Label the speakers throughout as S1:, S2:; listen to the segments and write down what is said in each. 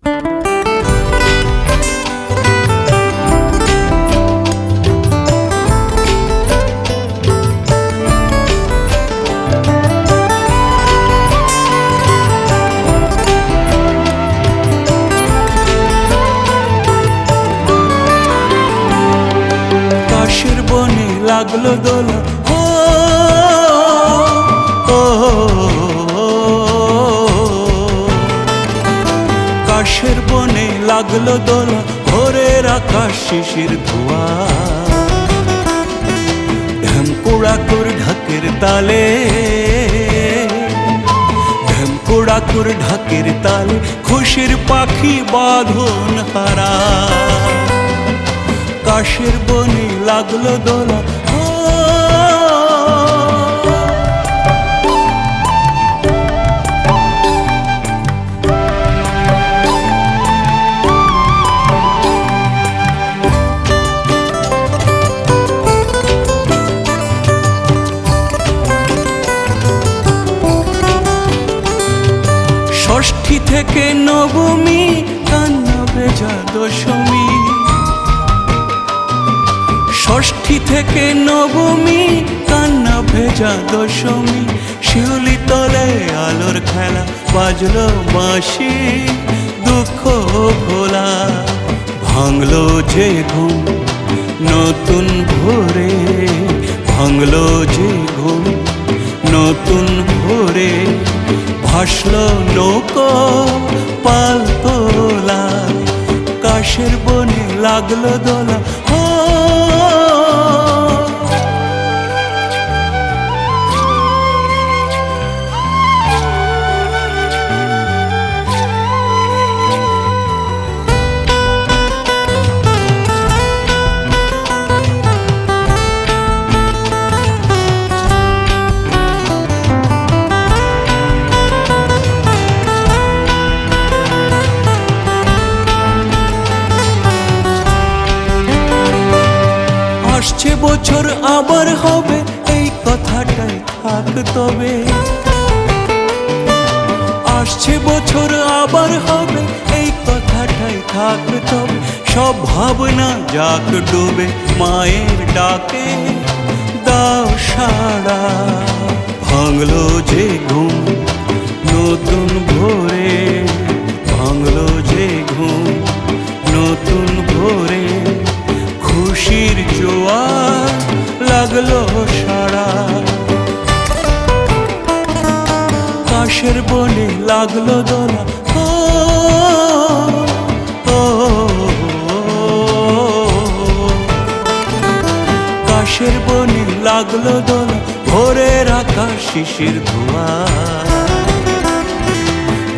S1: কাশের বনে লাগলো দোলা, কাশের বনে লাগলো দোলা, ভোরের আকাশ শিশির ধোয়া, ঢেমকুড়াকুর ঢাকের তালে, ঢেমকুড়াকুর ঢাকের তালে, খুশির পাখি বাঁধন হারা। কাশের বনে লাগলো দোলা, ষষ্ঠী থেকে নবমী, কান্না ভেজা দশমী, ষষ্ঠী থেকে নবমী, কান্না ভেজা দশমী, শিউলি তলে আলোর খেলা, বাজলো বাঁশি দুঃখ ভোলা, ভাঙলো যে ঘুম নতুন ভোরে, ভাঙলো যে ঘুম নতুন ভোরে, ভাসলো নৌকো পাল তোলা, কাশের বনে লাগলো দোলা। আসছে বছর আবার হবে, এই কথাটাই থাক তবে, আসছে বছর আবার হবে, এই কথাটাই থাক তবে, সব ভাবনা যাক ডুবে, মায়ের ডাকে দাও সাড়া, ভাঙলো যে ঘুম নতুন ভোরে, ভাঙলো যে ঘুম নতুন ভোরে, খুশির জোয়ার লাগলো সারা। কাশের বনে লাগলো দোলা, কাশের বনে লাগলো দোলা, ভোরের আকাশ শিশির ধোয়া,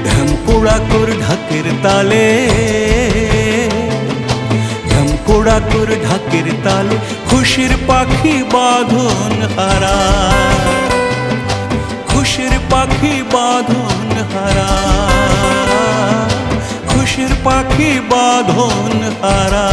S1: ঢেমকুড়াকুর ঢাকের তালে, ঢেমকুড়াকুর ঢাকের তালে, খুশির পাখি বাঁধন হারা, খুশির পাখি বাঁধন হারা, খুশির পাখি বাঁধন হারা।